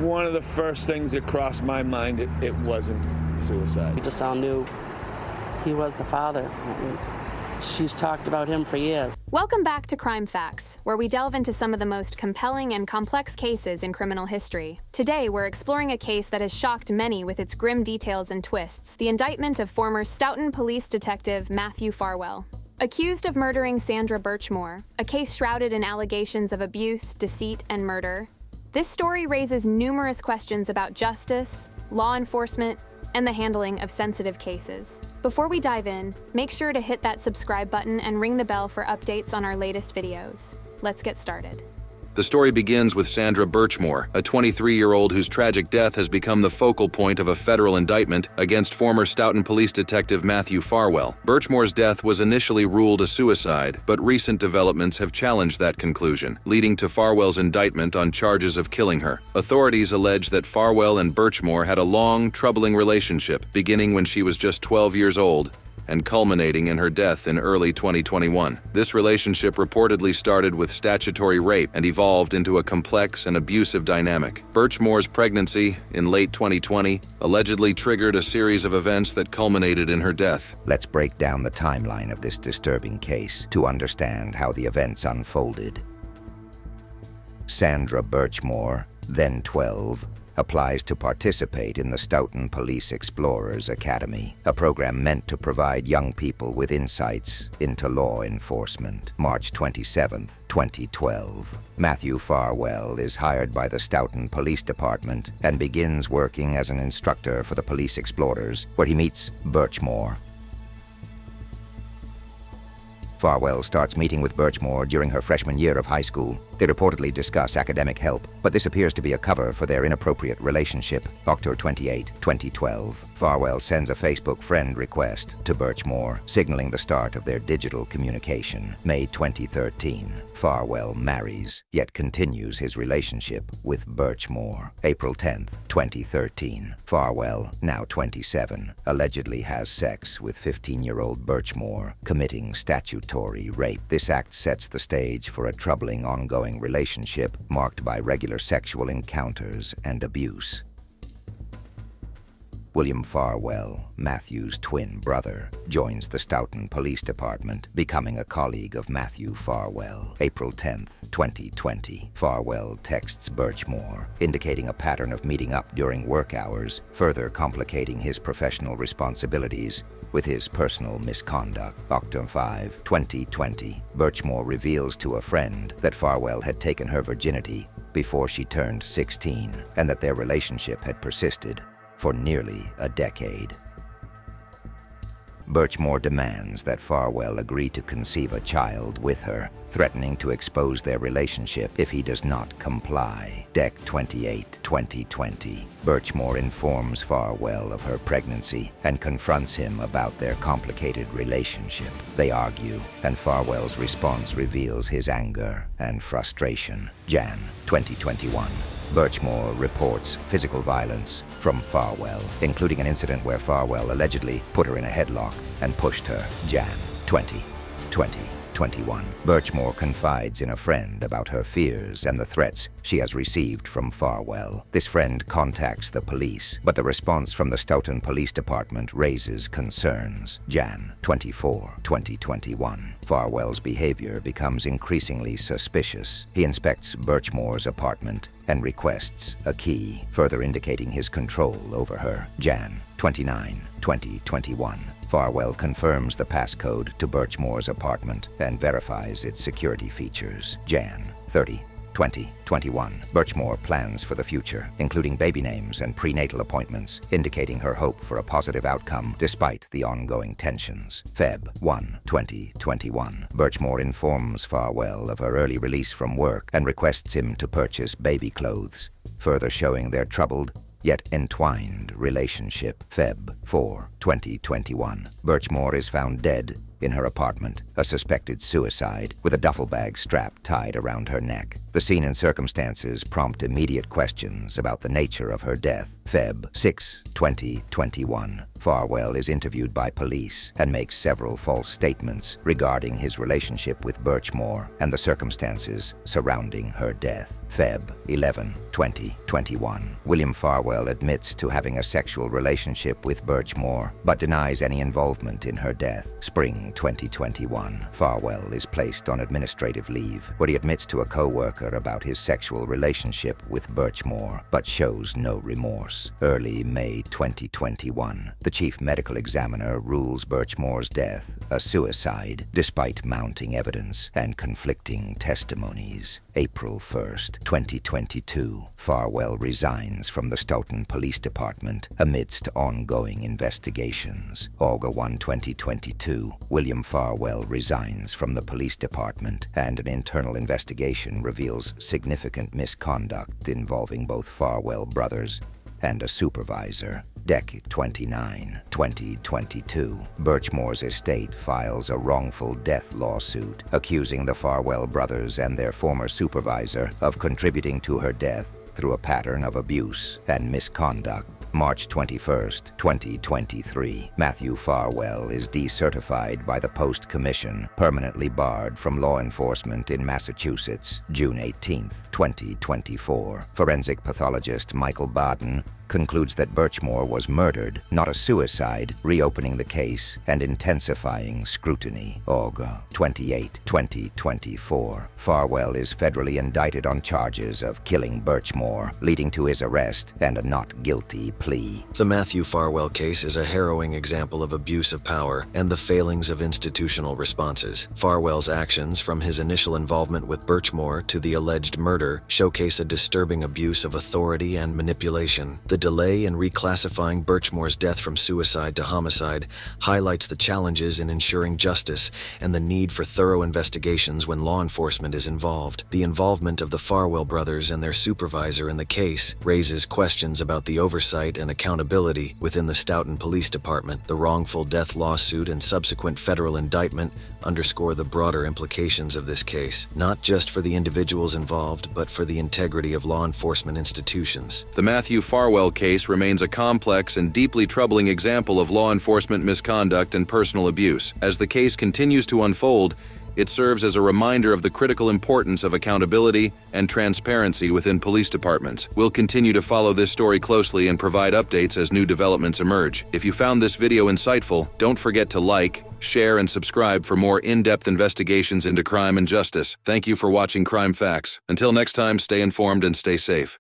one of the first things that crossed my mind, it wasn't suicide. We just all knew he was the father. She's talked about him for years. Welcome back to Crime Facts, where we delve into some of the most compelling and complex cases in criminal history. Today, we're exploring a case that has shocked many with its grim details and twists: the indictment of former Stoughton police detective Matthew Farwell. Accused of murdering Sandra Birchmore, a case shrouded in allegations of abuse, deceit, and murder, this story raises numerous questions about justice, law enforcement, and the handling of sensitive cases. Before we dive in, make sure to hit that subscribe button and ring the bell for updates on our latest videos. Let's get started. The story begins with Sandra Birchmore, a 23-year-old whose tragic death has become the focal point of a federal indictment against former Stoughton police detective Matthew Farwell. Birchmore's death was initially ruled a suicide, but recent developments have challenged that conclusion, leading to Farwell's indictment on charges of killing her. Authorities allege that Farwell and Birchmore had a long, troubling relationship, beginning when she was just 12 years old and culminating in her death in early 2021. This relationship reportedly started with statutory rape and evolved into a complex and abusive dynamic. Birchmore's pregnancy in late 2020 allegedly triggered a series of events that culminated in her death. Let's break down the timeline of this disturbing case to understand how the events unfolded. Sandra Birchmore, then 12, applies to participate in the Stoughton Police Explorers Academy, a program meant to provide young people with insights into law enforcement. March 27, 2012. Matthew Farwell is hired by the Stoughton Police Department and begins working as an instructor for the Police Explorers, where he meets Birchmore. Farwell starts meeting with Birchmore during her freshman year of high school. They reportedly discuss academic help, but this appears to be a cover for their inappropriate relationship. October 28, 2012. Farwell sends a Facebook friend request to Birchmore, signaling the start of their digital communication. May 2013. Farwell marries, yet continues his relationship with Birchmore. April 10, 2013. Farwell, now 27, allegedly has sex with 15-year-old Birchmore, committing statutory rape. This act sets the stage for a troubling ongoing relationship marked by regular sexual encounters and abuse. William Farwell, Matthew's twin brother, joins the Stoughton Police Department, becoming a colleague of Matthew Farwell. April 10, 2020. Farwell texts Birchmore, indicating a pattern of meeting up during work hours, further complicating his professional responsibilities with his personal misconduct. October 5, 2020. Birchmore reveals to a friend that Farwell had taken her virginity before she turned 16, and that their relationship had persisted for nearly a decade. Birchmore demands that Farwell agree to conceive a child with her, threatening to expose their relationship if he does not comply. Dec 28, 2020. Birchmore informs Farwell of her pregnancy and confronts him about their complicated relationship. They argue, and Farwell's response reveals his anger and frustration. Jan 2021. Birchmore reports physical violence from Farwell, including an incident where Farwell allegedly put her in a headlock and pushed her. Jan 2021. Birchmore confides in a friend about her fears and the threats she has received from Farwell. This friend contacts the police, but the response from the Stoughton Police Department raises concerns. Jan 24, 2021. Farwell's behavior becomes increasingly suspicious. He inspects Birchmore's apartment and requests a key, further indicating his control over her. Jan 29, 2021. Farwell confirms the passcode to Birchmore's apartment and verifies its security features. Jan 30, 2021. Birchmore plans for the future, including baby names and prenatal appointments, indicating her hope for a positive outcome despite the ongoing tensions. Feb 1, 2021. Birchmore informs Farwell of her early release from work and requests him to purchase baby clothes, further showing their troubled yet entwined relationship. Feb 4, 2021. Birchmore is found dead in her apartment, a suspected suicide, with a duffel bag strap tied around her neck. The scene and circumstances prompt immediate questions about the nature of her death. Feb. 6, 2021. Farwell is interviewed by police and makes several false statements regarding his relationship with Birchmore and the circumstances surrounding her death. Feb. 11, 2021. William Farwell admits to having a sexual relationship with Birchmore, but denies any involvement in her death. Spring 2021. Farwell is placed on administrative leave, where he admits to a co-worker about his sexual relationship with Birchmore, but shows no remorse. Early May 2021. The chief medical examiner rules Birchmore's death a suicide, despite mounting evidence and conflicting testimonies. April 1st, 2022. Farwell resigns from the Stoughton Police Department amidst ongoing investigations. August 1, 2022. William Farwell resigns from the police department, and an internal investigation reveals significant misconduct involving both Farwell brothers and a supervisor. Dec 29, 2022. Birchmore's estate files a wrongful death lawsuit accusing the Farwell brothers and their former supervisor of contributing to her death through a pattern of abuse and misconduct. March 21st, 2023. Matthew Farwell is decertified by the Post Commission, permanently barred from law enforcement in Massachusetts. June 18th, 2024. Forensic pathologist Michael Baden concludes that Birchmore was murdered, not a suicide, reopening the case and intensifying scrutiny. August 28, 2024. Farwell is federally indicted on charges of killing Birchmore, leading to his arrest and a not guilty plea. The Matthew Farwell case is a harrowing example of abuse of power and the failings of institutional responses. Farwell's actions, from his initial involvement with Birchmore to the alleged murder, showcase a disturbing abuse of authority and manipulation. The delay in reclassifying Birchmore's death from suicide to homicide highlights the challenges in ensuring justice and the need for thorough investigations when law enforcement is involved. The involvement of the Farwell brothers and their supervisor in the case raises questions about the oversight and accountability within the Stoughton Police Department. The wrongful death lawsuit and subsequent federal indictment underscore the broader implications of this case, not just for the individuals involved, but for the integrity of law enforcement institutions. The Matthew Farwell case remains a complex and deeply troubling example of law enforcement misconduct and personal abuse. As the case continues to unfold, it serves as a reminder of the critical importance of accountability and transparency within police departments. We'll continue to follow this story closely and provide updates as new developments emerge. If you found this video insightful, don't forget to like, share, and subscribe for more in-depth investigations into crime and justice. Thank you for watching Crime Facts. Until next time, stay informed and stay safe.